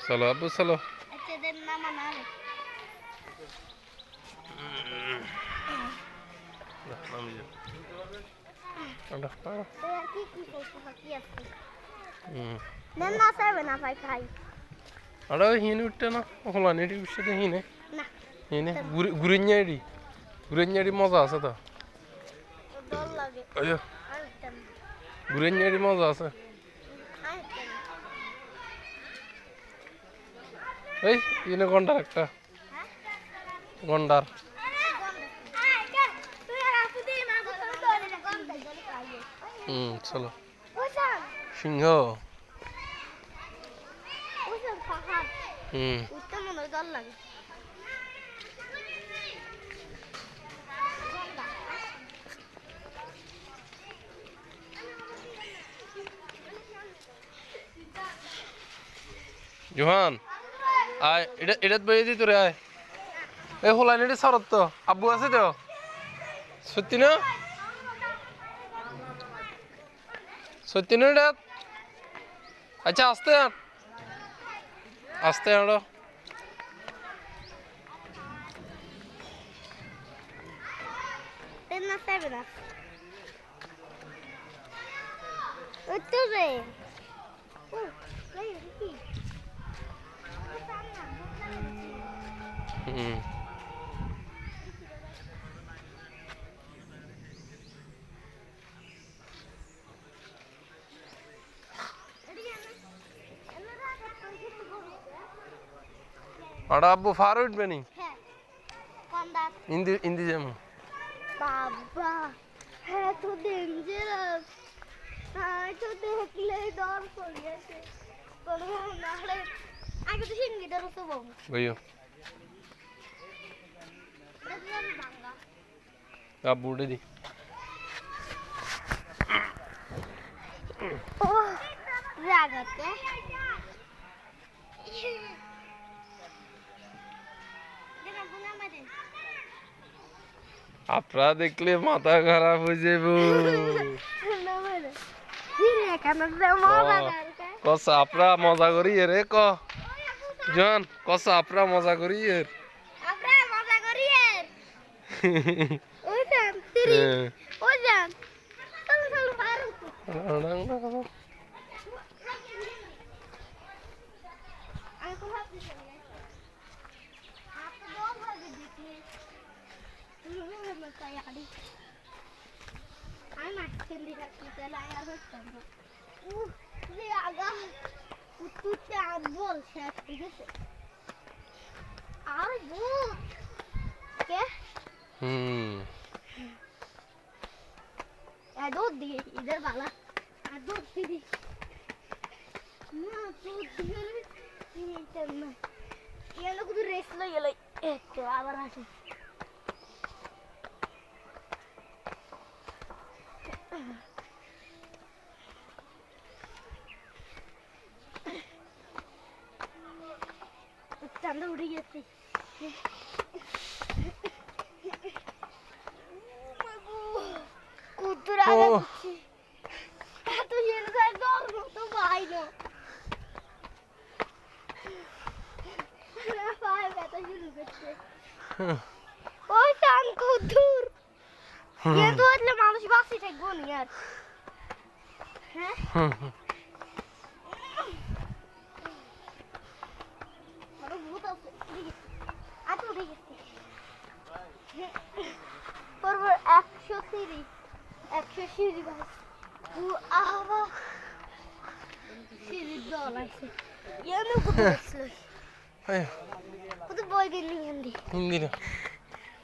চলো আব্বু চলো। അവിടെ ഹീന വിട്ടാ ഹോളാനിയുടെ വിഷയത്തെ ഹീനെ ഹീനെ গুরিঞ্জাড়ি গুরিঞ্জাড়ি মজা আছে তো আয়ো গুরিঞ্জাড়ি মজা আছে এই ইনে গন্ডার একটা গন্ডার চলো সিংহ জোহান আয় এটা বইয়ে দি তোরে আয় এই হোলাইন এটা সরত তো আব্বু আছে তো সত্যি না সত্যি না এটা আচ্ছা আস্তে আস্তে আড়ো আড়া আব্বু ফার উঠবে নি ইন্দি যাবো বাবা হ্যাঁ তো ডেঞ্জারাস হ্যাঁ তো দেখলে ডর করিয়েছে কোনো নাহলে আগে তো সিঙ্গিটার তো বাবু ভাইও আব্বু উঠে দি ও রাগাতে আপনারা দেখলে মাথা খারাপ হয়ে যাবো কসা আপরা মজা করি রে ক জন কসা আপরা মজা করি এর इधर वाला दूध दीदी ये लोग तो रेस लो ये लो एक आवर आके चंद उड़ी गई कुतरा तो ये ना दौड़ तो भाई लो भाई बैठा शुरू करते ओ शान को दूर ये तो એટલે মানুষ বাসি থাকবো না यार হ্যাঁ আরে ভূত আছে আতো ঠিক আছে পরবর 100 সিঁড়ি 100 সিঁড়ি ভাই ও আবা সিঁড়ি দল আছে ইয়ানো কত আছে আয় কত বই দিন হিন্দি হিন্দি না